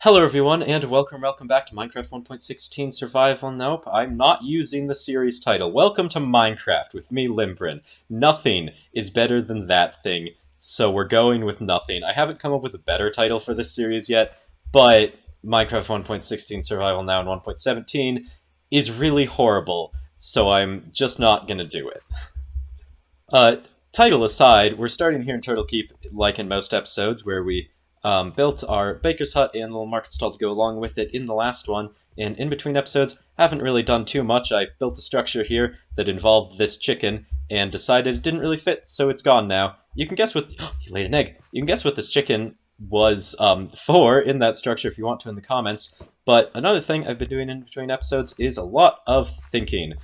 Hello everyone, and welcome back to Minecraft 1.16 Survival. Nope, I'm not using the series title. Welcome to Minecraft with me, LimBryn. Nothing is better than that thing, so we're going with nothing. I haven't come up with a better title for this series yet, but Minecraft 1.16 Survival Now and 1.17 is really horrible, so I'm just not gonna do it. Uh, Title aside, we're starting here in Turtle Keep, like in most episodes, where we built our baker's hut and little market stall to go along with it in the last one. And in between episodes, haven't really done too much. I built a structure here that involved this chicken and decided it didn't really fit, so it's gone now. You can guess what... he laid an egg. You can guess what this chicken was for in that structure if you want to in the comments. But another thing I've been doing in between episodes is a lot of thinking.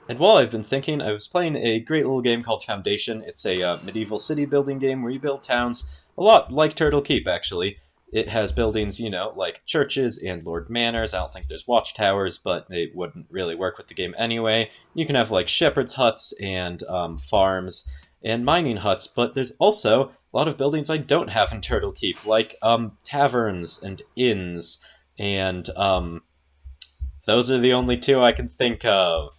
And while I've been thinking, I was playing a great little game called Foundation. It's a medieval city building game where you build towns, a lot like Turtle Keep, actually. It has buildings, you know, like churches and Lord Manors. I don't think there's watchtowers, but they wouldn't really work with the game anyway. You can have, like, shepherd's huts and farms and mining huts, but there's also a lot of buildings I don't have in Turtle Keep, like taverns and inns, and those are the only two I can think of.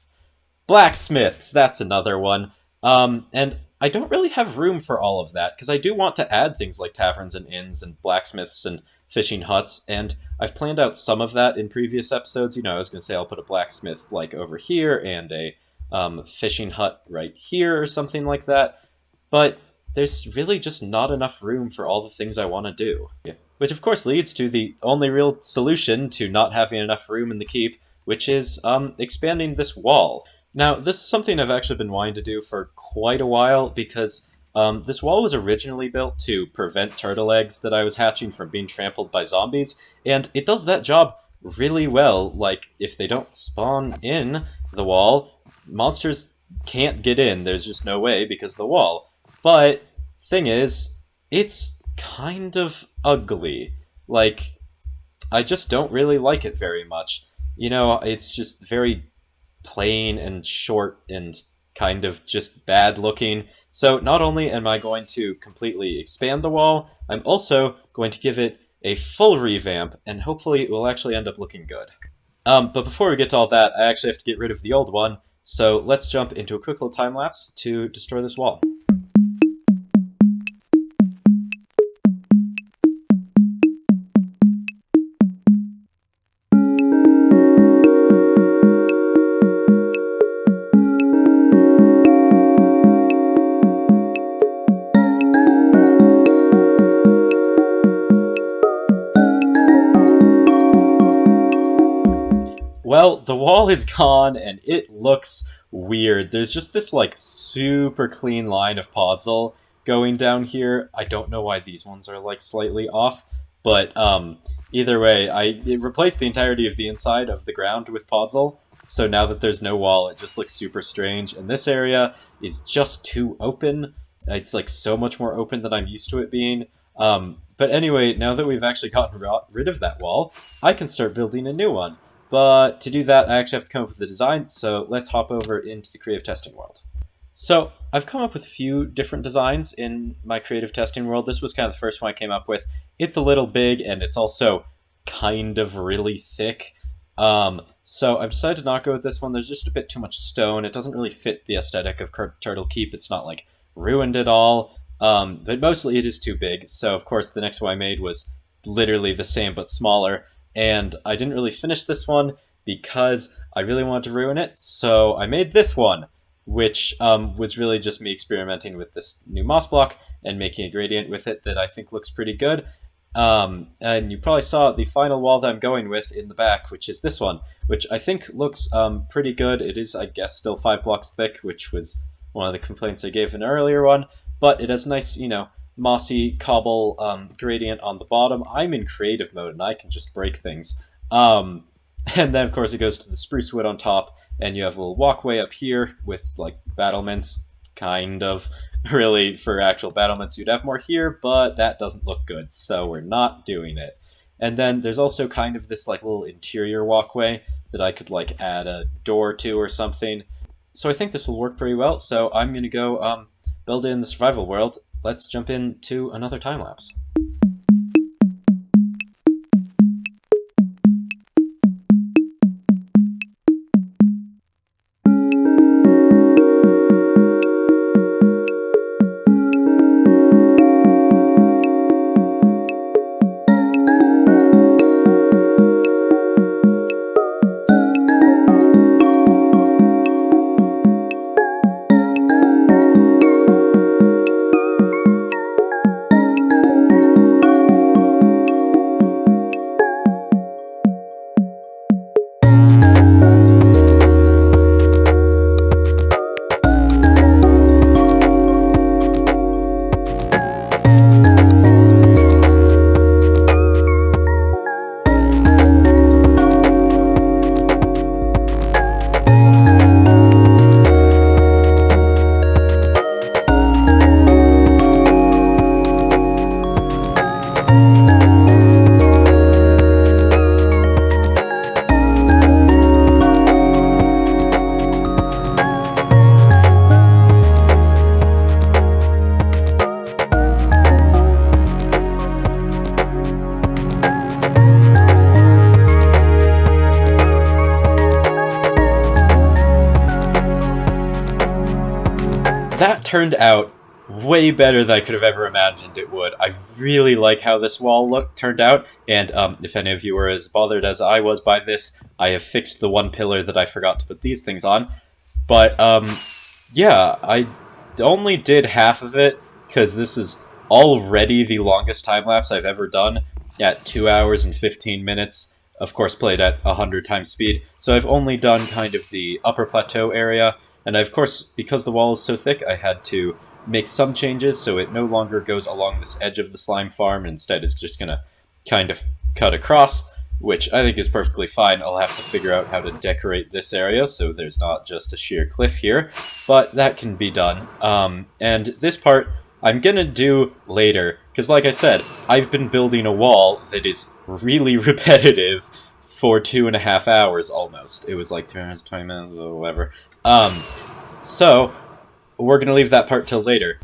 Blacksmiths, that's another one. And I don't really have room for all of that, because I do want to add things like taverns and inns and blacksmiths and fishing huts, and I've planned out some of that in previous episodes. You know, I was going to say I'll put a blacksmith, like, over here, and a fishing hut right here, or something like that, but there's really just not enough room for all the things I want to do. Which, of course, leads to the only real solution to not having enough room in the keep, which is expanding this wall. Now, this is something I've actually been wanting to do for quite a while, because this wall was originally built to prevent turtle eggs that I was hatching from being trampled by zombies, and it does that job really well. Like, if they don't spawn in the wall, monsters can't get in. There's just no way because of the wall. But, thing is, it's kind of ugly. Like, I just don't really like it very much. You know, it's just very plain and short and kind of just bad looking. So not only am I going to completely expand the wall, I'm also going to give it a full revamp, and hopefully it will actually end up looking good. But before we get to all that, I actually have to get rid of the old one, so let's jump into a quick little time lapse to destroy this wall. Well, the wall is gone, and it looks weird. There's just this, like, super clean line of podzol going down here. I don't know why these ones are, like, slightly off, but either way, it replaced the entirety of the inside of the ground with podzol, so now that there's no wall, it just looks super strange, and this area is just too open. It's, like, so much more open than I'm used to it being. But anyway, now that we've actually gotten rid of that wall, I can start building a new one. But to do that, I actually have to come up with a design, so let's hop over into the creative testing world. So I've come up with a few different designs in my creative testing world. This was kind of the first one I came up with. It's a little big, and it's also kind of really thick. So I've decided to not go with this one. There's just a bit too much stone. It doesn't really fit the aesthetic of Turtle Keep. It's not, like, ruined at all. But mostly it is too big. So, of course, the next one I made was literally the same but smaller. And I didn't really finish this one because I really wanted to ruin it, so I made this one, which was really just me experimenting with this new moss block and making a gradient with it that I think looks pretty good. And you probably saw the final wall that I'm going with in the back, which is this one, which I think looks pretty good. It is, I guess, still 5 blocks thick, which was one of the complaints I gave in an earlier one, but it has nice, you know, mossy cobble gradient on the bottom. I'm in creative mode and I can just break things. And then of course it goes to the spruce wood on top, and you have a little walkway up here with, like, battlements, kind of. Really, for actual battlements you'd have more here, but that doesn't look good, so we're not doing it. And then there's also kind of this, like, little interior walkway that I could, like, add a door to or something. So I think this will work pretty well, so I'm gonna go build in the survival world. Let's jump into another time lapse. that turned out way better than I could have ever imagined it would. I really like how this wall turned out, and if any of you were as bothered as I was by this, I have fixed the one pillar that I forgot to put these things on. But, yeah, I only did half of it, because this is already the longest time-lapse I've ever done, at 2 hours and 15 minutes, of course played at 100 times speed. So I've only done kind of the upper plateau area, and of course, because the wall is so thick, I had to make some changes so it no longer goes along this edge of the slime farm, and instead it's just gonna kind of cut across, which I think is perfectly fine. I'll have to figure out how to decorate this area so there's not just a sheer cliff here, but that can be done. And this part I'm gonna do later, because like I said, I've been building a wall that is really repetitive for 2.5 hours almost. It was like 2 hours, 20 minutes, or whatever. So we're gonna leave that part till later.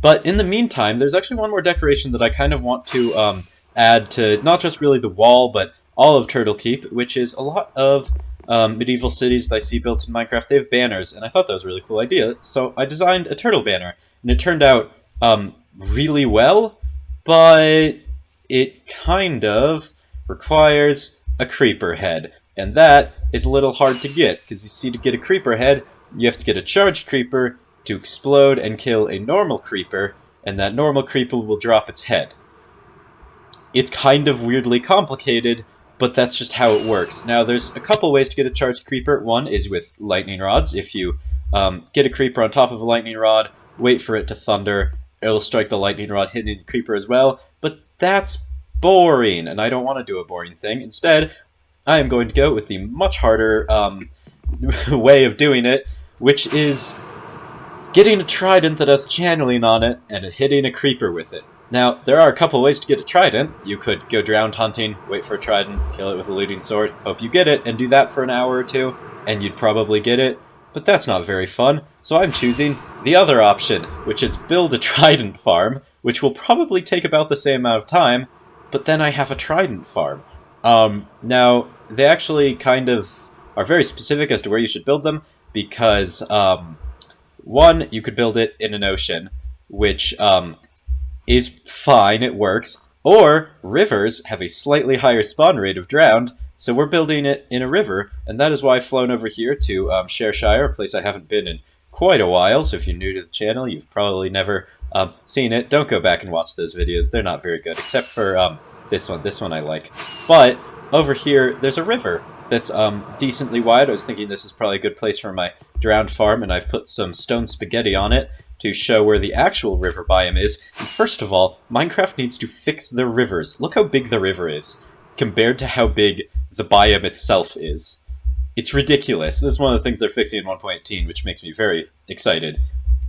But in the meantime, there's actually one more decoration that I kind of want to add to not just really the wall, but all of Turtle Keep, which is a lot of medieval cities that I see built in Minecraft. They have banners, and I thought that was a really cool idea, so I designed a turtle banner, and it turned out really well, but it kind of requires a creeper head, and that is a little hard to get, because you see, to get a creeper head, you have to get a charged creeper to explode and kill a normal creeper, and that normal creeper will drop its head. It's kind of weirdly complicated, but that's just how it works. Now, there's a couple ways to get a charged creeper. One is with lightning rods. If you get a creeper on top of a lightning rod, wait for it to thunder, it'll strike the lightning rod, hitting the creeper as well, but that's boring, and I don't want to do a boring thing. Instead, I am going to go with the much harder way of doing it, which is getting a trident that has channeling on it and hitting a creeper with it. Now, there are a couple ways to get a trident. You could go drowned hunting, wait for a trident, kill it with a looting sword, hope you get it, and do that for an hour or two, and you'd probably get it, but that's not very fun, so I'm choosing the other option, which is build a Trident Farm, which will probably take about the same amount of time, but then I have a Trident Farm. Now, they actually kind of are very specific as to where you should build them, because, one, you could build it in an ocean, which, is fine, it works, or rivers have a slightly higher spawn rate of drowned, so we're building it in a river, and that is why I've flown over here to Shire, a place I haven't been in quite a while, so if you're new to the channel, you've probably never seen it. Don't go back and watch those videos, they're not very good, except for this one I like. But over here, there's a river that's decently wide. I was thinking this is probably a good place for my drowned farm, and I've put some stone spaghetti on it to show where the actual river biome is. And first of all, Minecraft needs to fix their rivers. Look how big the river is, compared to how big the biome itself is. It's ridiculous. This is one of the things they're fixing in 1.18, which makes me very excited.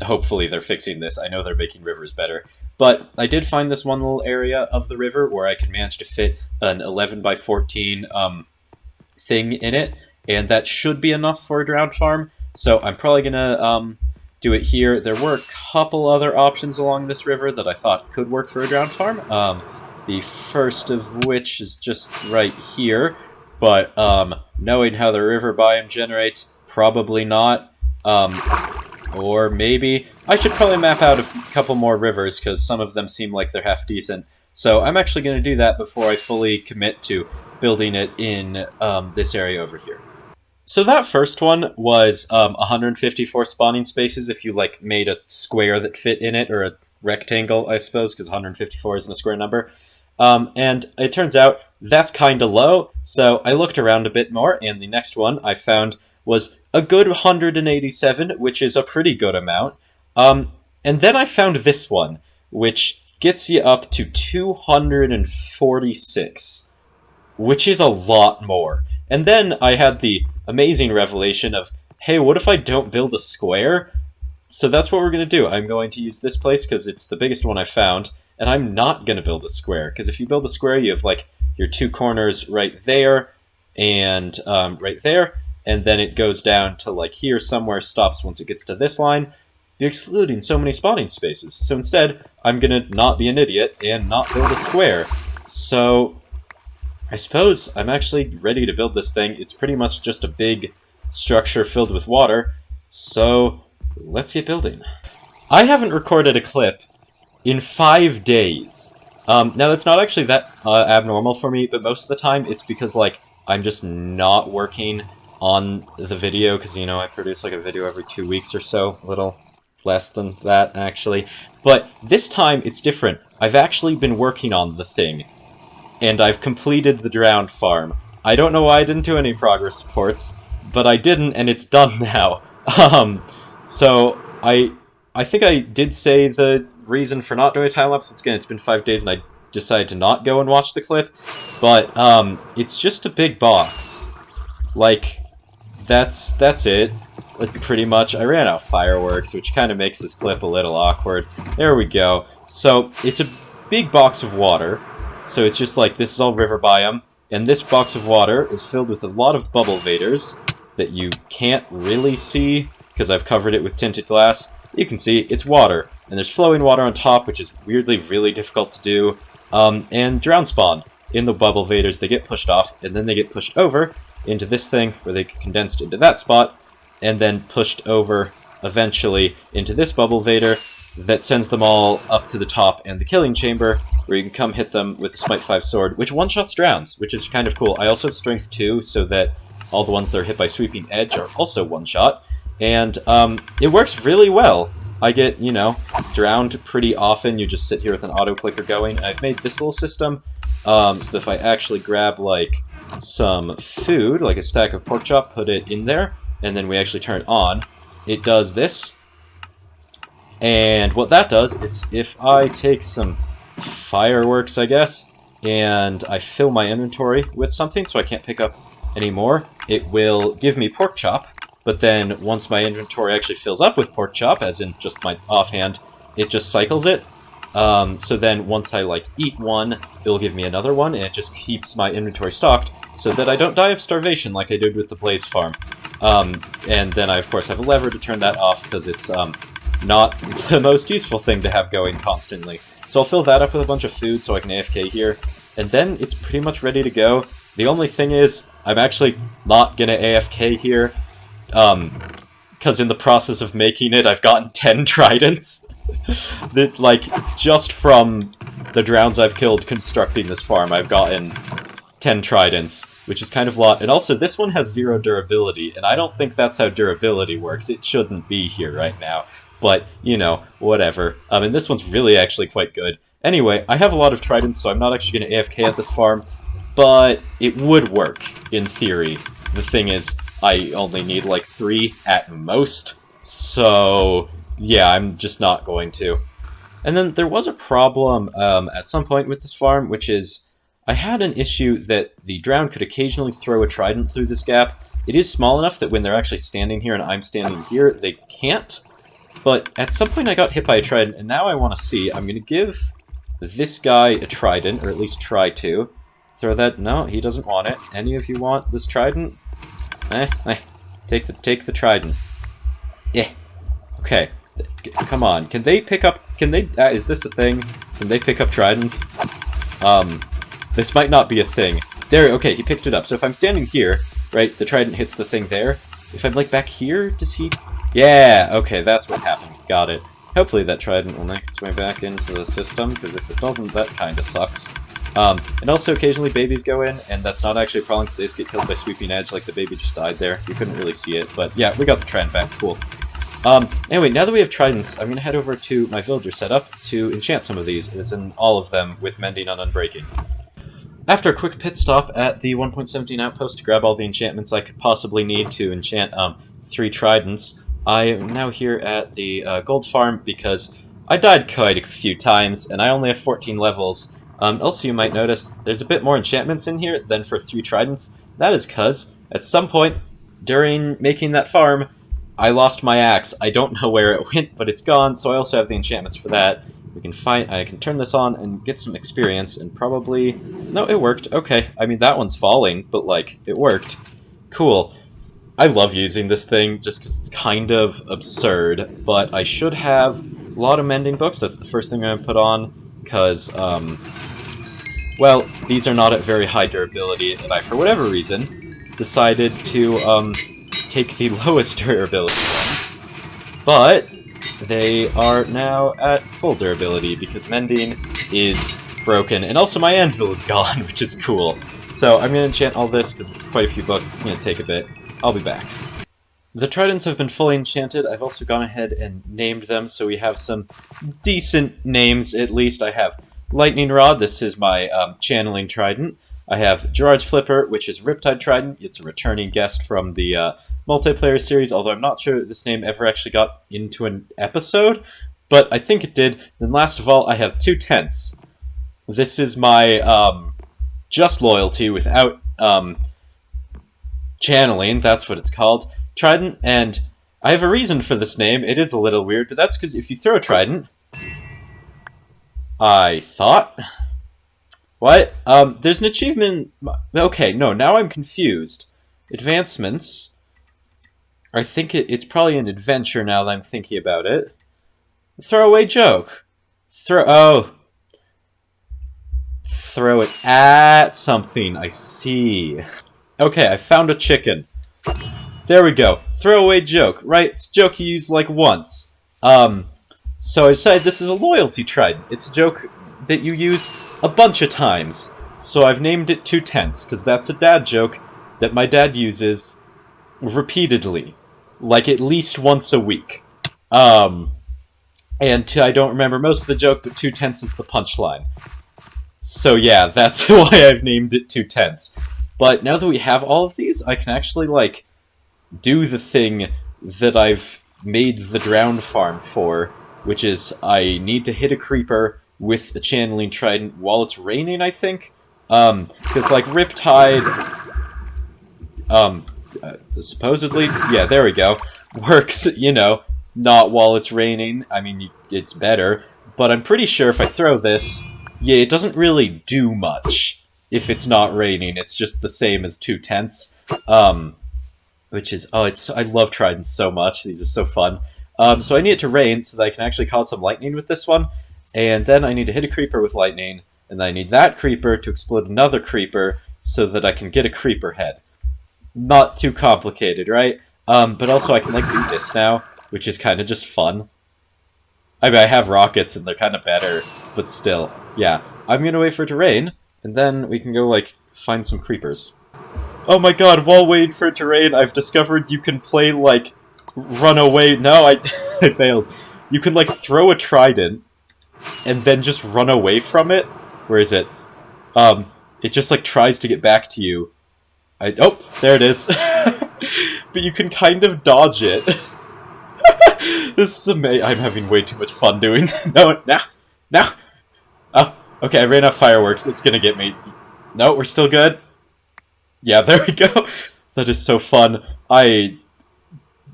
Hopefully they're fixing this. I know they're making rivers better. But I did find this one little area of the river where I can manage to fit an 11 by 14 thing in it, and that should be enough for a drowned farm. So I'm probably gonna do it here. There were a couple other options along this river that I thought could work for a drowned farm. The first of which is just right here, but knowing how the river biome generates, probably not. Or maybe I should probably map out a couple more rivers, because some of them seem like they're half decent. So I'm actually going to do that before I fully commit to building it in this area over here. So that first one was 154 spawning spaces if you like made a square that fit in it, or a rectangle, I suppose, because 154 isn't a square number. And it turns out that's kind of low, so I looked around a bit more, and the next one I found was a good 187, which is a pretty good amount. And then I found this one, which gets you up to 246, which is a lot more. And then I had the amazing revelation of, hey, what if I don't build a square? So that's what we're going to do. I'm going to use this place because it's the biggest one I found, and I'm not going to build a square, because if you build a square, you have, like, your two corners right there, and right there, and then it goes down to, like, here somewhere, stops once it gets to this line. You're excluding so many spawning spaces. So instead, I'm going to not be an idiot and not build a square. So I suppose I'm actually ready to build this thing. It's pretty much just a big structure filled with water, so let's get building. I haven't recorded a clip in 5 days. Now that's not actually that abnormal for me, but most of the time it's because, like, I'm just not working on the video, because, you know, I produce, like, a video every 2 weeks or so, a little less than that, actually. But this time it's different. I've actually been working on the thing, and I've completed the drowned farm. I don't know why I didn't do any progress reports, but I didn't, and it's done now. So I think I did say the reason for not doing a time-lapse. Once again, it's been 5 days, and I decided to not go and watch the clip. But, it's just a big box. Like, that's it. Like, pretty much. I ran out of fireworks, which kind of makes this clip a little awkward. There we go. So, it's a big box of water. So it's just like, this is all river biome. And this box of water is filled with a lot of bubble vaders that you can't really see, because I've covered it with tinted glass. You can see it's water, and there's flowing water on top, which is weirdly really difficult to do, and drown spawn in the bubble vaders. They get pushed off, and then they get pushed over into this thing, where they get condensed into that spot, and then pushed over, eventually, into this bubble vader that sends them all up to the top and the killing chamber, where you can come hit them with the Smite 5 sword, which one-shots drowns, which is kind of cool. I also have Strength 2, so that all the ones that are hit by Sweeping Edge are also one-shot. And, it works really well. I get, you know, drowned pretty often. You just sit here with an auto-clicker going. I've made this little system, so that if I actually grab, like, some food, like a stack of pork chop, put it in there, and then we actually turn it on, it does this. And what that does is, if I take some fireworks, I guess, and I fill my inventory with something so I can't pick up any more, it will give me pork chop. But then, once my inventory actually fills up with pork chop, as in just my offhand, it just cycles it. So then, once I, like, eat one, it'll give me another one, and it just keeps my inventory stocked, so that I don't die of starvation like I did with the Blaze Farm. And then I, of course, have a lever to turn that off, because it's, not the most useful thing to have going constantly. So I'll fill that up with a bunch of food so I can AFK here, and then it's pretty much ready to go. The only thing is, I'm actually not gonna AFK here, because in the process of making it, I've gotten 10 tridents. That, like, just from the drowns I've killed constructing this farm, I've gotten 10 tridents, which is kind of a lot. And also, this one has 0 durability, and I don't think that's how durability works. It shouldn't be here right now. But, you know, whatever. And this one's really actually quite good. Anyway, I have a lot of tridents, so I'm not actually going to AFK at this farm, but it would work, in theory. The thing is, I only need like 3 at most, so yeah, I'm just not going to. And then there was a problem at some point with this farm, which is I had an issue that the drown could occasionally throw a trident through this gap. It is small enough that when they're actually standing here and I'm standing here, they can't. But at some point I got hit by a trident, and now I want to see. I'm going to give this guy a trident, or at least try to. Throw that. No, he doesn't want it. Any of you want this trident? Take the trident. Yeah. Okay. Come on. Can they pick up... Can they... is this a thing? Can they pick up tridents? This might not be a thing. There, okay, he picked it up. So if I'm standing here, right, the trident hits the thing there. If I'm, like, back here, does he... Yeah, okay, that's what happened. Got it. Hopefully that trident will make its way back into the system, because if it doesn't, that kind of sucks. And also occasionally babies go in, and that's not actually a problem because they just get killed by Sweeping Edge, like the baby just died there. You couldn't really see it, but yeah, we got the trident back, cool. Anyway, now that we have tridents, I'm going to head over to my villager setup to enchant some of these, as in all of them with mending on unbreaking. After a quick pit stop at the 1.17 outpost to grab all the enchantments I could possibly need to enchant 3 tridents, I am now here at the gold farm because I died quite a few times, and I only have 14 levels. Also, you might notice there's a bit more enchantments in here than for 3 tridents. That is because, at some point during making that farm, I lost my axe. I don't know where it went, but it's gone, so I also have the enchantments for that. I can turn this on and get some experience, and probably... No, it worked. Okay. I mean, that one's falling, but, like, it worked. Cool. I love using this thing, just because it's kind of absurd, but I should have a lot of mending books. That's the first thing I'm going to put on, because, well, these are not at very high durability, and I, for whatever reason, decided to, take the lowest durability. But they are now at full durability because mending is broken, and also my anvil is gone, which is cool. So I'm going to enchant all this because it's quite a few books. It's going to take a bit. I'll be back. The tridents have been fully enchanted. I've also gone ahead and named them, so we have some decent names, at least. I have Lightning Rod. This is my channeling trident. I have Gerard's Flipper, which is Riptide Trident. It's a returning guest from the multiplayer series, although I'm not sure this name ever actually got into an episode, but I think it did. Then last of all, I have 2 tents. This is my just loyalty without channeling, that's what it's called, trident, and I have a reason for this name. It is a little weird, but that's because if you throw a trident, I thought... What? There's an achievement... Okay, no, now I'm confused. Advancements. I think it's probably an adventure now that I'm thinking about it. Throwaway joke. Throw it at something. I see. Okay, I found a chicken. There we go. Throwaway joke, right? It's a joke you use like once. So I decided this is a loyalty trident. It's a joke that you use a bunch of times. So I've named it 2 tents, because that's a dad joke that my dad uses repeatedly. Like at least once a week. And I don't remember most of the joke, but 2 tents is the punchline. So yeah, that's why I've named it 2 tents. But now that we have all of these, I can actually, like, do the thing that I've made the Drowned Farm for, which is I need to hit a creeper with a channeling trident while it's raining, I think? Because, like, Riptide, supposedly, yeah, there we go, works, you know, not while it's raining. I mean, it's better, but I'm pretty sure if I throw this, yeah, it doesn't really do much if it's not raining. It's just the same as 2 tents, which is, I love tridents so much. These are so fun. So I need it to rain so that I can actually cause some lightning with this one, and then I need to hit a creeper with lightning, and then I need that creeper to explode another creeper so that I can get a creeper head. Not too complicated, right? But also I can, like, do this now, which is kind of just fun. I mean, I have rockets, and they're kind of better, but still. Yeah, I'm gonna wait for it to rain, and then we can go, like, find some creepers. Oh my god, while waiting for it to rain, I've discovered you can play, like, run away. No, I failed. You can, like, throw a trident, and then just run away from it. Where is it? It just, like, tries to get back to you. Oh, there it is. But you can kind of dodge it. This is amazing. I'm having way too much fun doing this. No, now. Oh, okay, I ran out of fireworks. It's gonna get me. No, we're still good. Yeah, there we go. That is so fun. I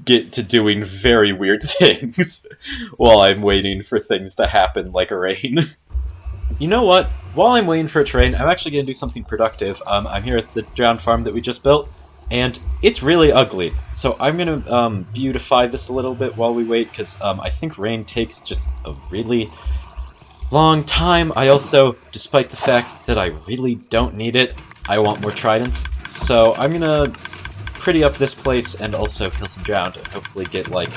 get to doing very weird things while I'm waiting for things to happen, like rain. You know what? While I'm waiting for it to rain, I'm actually going to do something productive. I'm here at the Drowned Farm that we just built, and it's really ugly. So I'm going to beautify this a little bit while we wait, because I think rain takes just a really long time. I also, despite the fact that I really don't need it, I want more tridents. So I'm going to pretty up this place and also kill some drowned and hopefully get, like...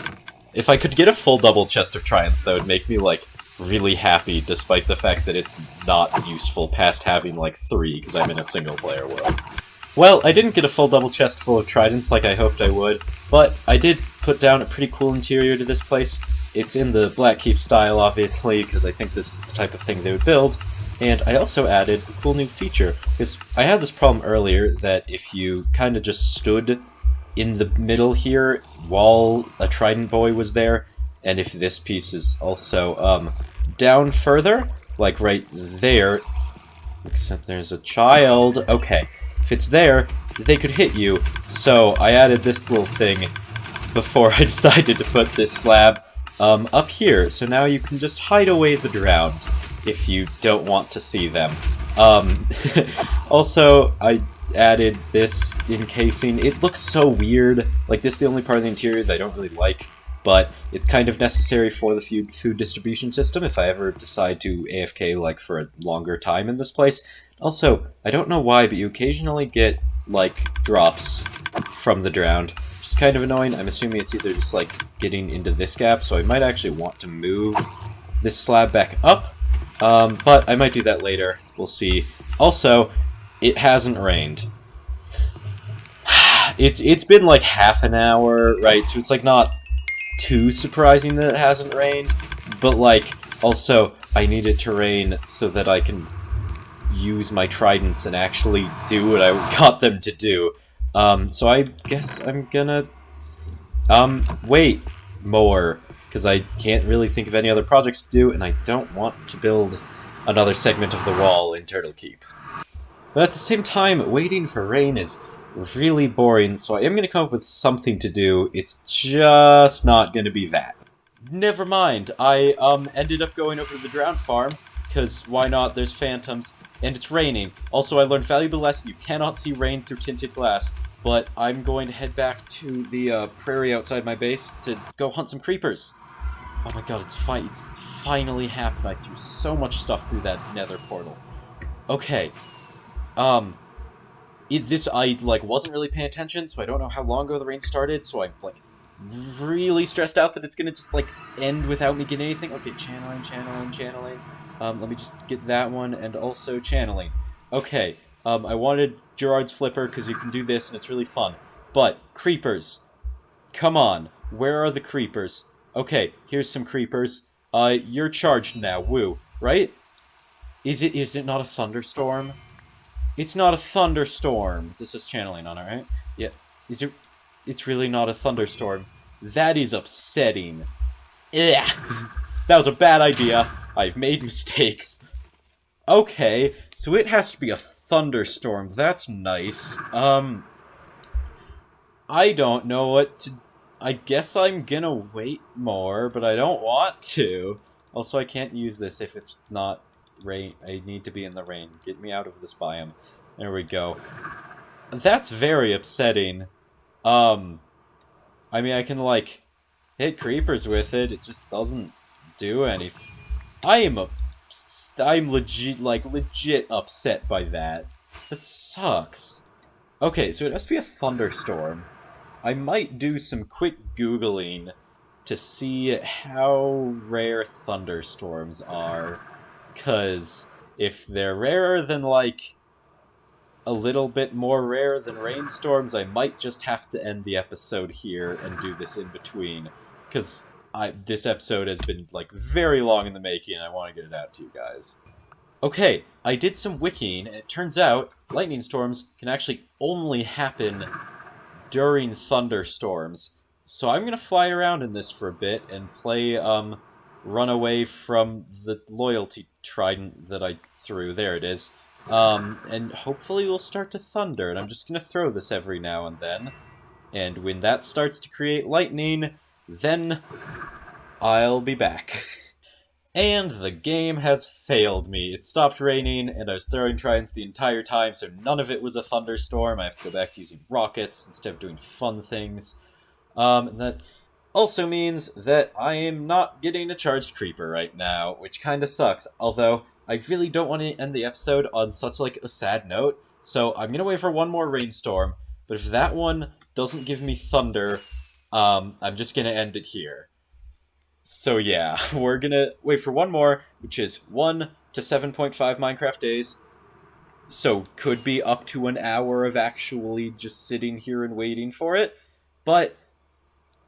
If I could get a full double chest of tridents, that would make me, like, really happy, despite the fact that it's not useful past having, like, 3, because I'm in a single-player world. Well, I didn't get a full double chest full of tridents like I hoped I would, but I did put down a pretty cool interior to this place. It's in the Blackkeep style, obviously, because I think this is the type of thing they would build. And I also added a cool new feature, because I had this problem earlier that if you kind of just stood in the middle here while a Trident Boy was there, and if this piece is also down further, like right there, except there's a child, okay, if it's there, they could hit you, so I added this little thing before I decided to put this slab up here, so now you can just hide away the drowned if you don't want to see them. Also, I added this encasing. It looks so weird. Like, this is the only part of the interior that I don't really like, but it's kind of necessary for the food distribution system if I ever decide to AFK, like, for a longer time in this place. Also, I don't know why, but you occasionally get, like, drops from the drowned. is kind of annoying. I'm assuming it's either just, like, getting into this gap, so I might actually want to move this slab back up. But I might do that later. We'll see. Also, it hasn't rained. It's been, like, half an hour, right? So it's, like, not too surprising that it hasn't rained. But, like, also, I need it to rain so that I can use my tridents and actually do what I got them to do. So I guess I'm gonna, wait more, because I can't really think of any other projects to do, and I don't want to build another segment of the wall in Turtle Keep. But at the same time, waiting for rain is really boring, so I am gonna come up with something to do. It's just not gonna be that. Never mind, I, ended up going over to the Trident Farm, because why not, there's phantoms, and it's raining. Also, I learned a valuable lesson, you cannot see rain through tinted glass, but I'm going to head back to the, prairie outside my base to go hunt some creepers. Oh my god, it's finally happened. I threw so much stuff through that nether portal. Okay, I, like, wasn't really paying attention, so I don't know how long ago the rain started, so I'm, like, really stressed out that it's gonna just, like, end without me getting anything. Okay, channeling. Let me just get that one, and also channeling. Okay, I wanted Gerard's flipper, because you can do this, and it's really fun. But, creepers. Come on, where are the creepers? Okay, here's some creepers. You're charged now, woo, right? Is it not a thunderstorm? It's not a thunderstorm. This is channeling on it, right? Yeah. It's really not a thunderstorm. That is upsetting. Yeah. That was a bad idea. I've made mistakes. Okay, so it has to be a thunderstorm. That's nice. I don't know what to... I guess I'm gonna wait more, but I don't want to. Also, I can't use this if it's not rain. I need to be in the rain. Get me out of this biome. There we go. That's very upsetting. I mean, I can, like, hit creepers with it. It just doesn't do anything. I'm legit upset by that. That sucks. Okay, so it has to be a thunderstorm. I might do some quick Googling to see how rare thunderstorms are. 'Cause if they're rarer than, like, a little bit more rare than rainstorms, I might just have to end the episode here and do this in between. Because this episode has been, like, very long in the making, and I want to get it out to you guys. Okay, I did some wikiing, and it turns out lightning storms can actually only happen during thunderstorms. So I'm gonna fly around in this for a bit and play, run away from the loyalty trident that I threw. There it is. And hopefully we'll start to thunder, and I'm just gonna throw this every now and then. And when that starts to create lightning, then I'll be back. And the game has failed me. It stopped raining, and I was throwing tridents the entire time, so none of it was a thunderstorm. I have to go back to using rockets instead of doing fun things. And that also means that I am not getting a charged creeper right now, which kinda sucks. Although, I really don't want to end the episode on such, like, a sad note, so I'm gonna wait for one more rainstorm, but if that one doesn't give me thunder, I'm just gonna end it here. So yeah, we're gonna wait for one more, which is 1 to 7.5 Minecraft days. So could be up to an hour of actually just sitting here and waiting for it. But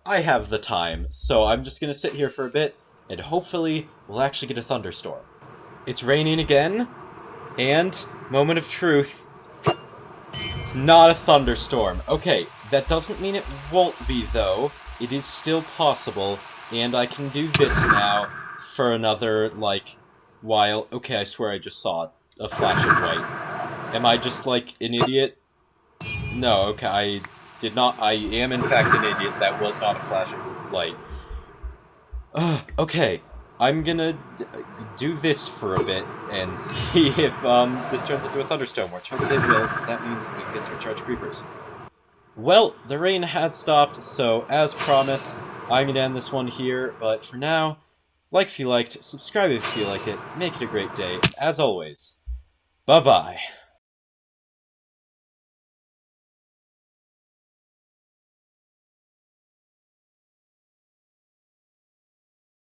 I have the time, so I'm just gonna sit here for a bit, and hopefully we'll actually get a thunderstorm. It's raining again, and, moment of truth, it's not a thunderstorm. Okay, that doesn't mean it won't be, though. It is still possible. And I can do this now for another, like, while... Okay, I swear I just saw a flash of white. Am I just, like, an idiot? No, okay, I did not... I am, in fact, an idiot. That was not a flash of light. Okay, I'm gonna do this for a bit and see if, this turns into a thunderstorm, which hopefully it will, because that means we can get some charged creepers. Well, the rain has stopped, so, as promised... I'm gonna end this one here, but for now, like if you liked, subscribe if you like it, make it a great day, as always, bye-bye.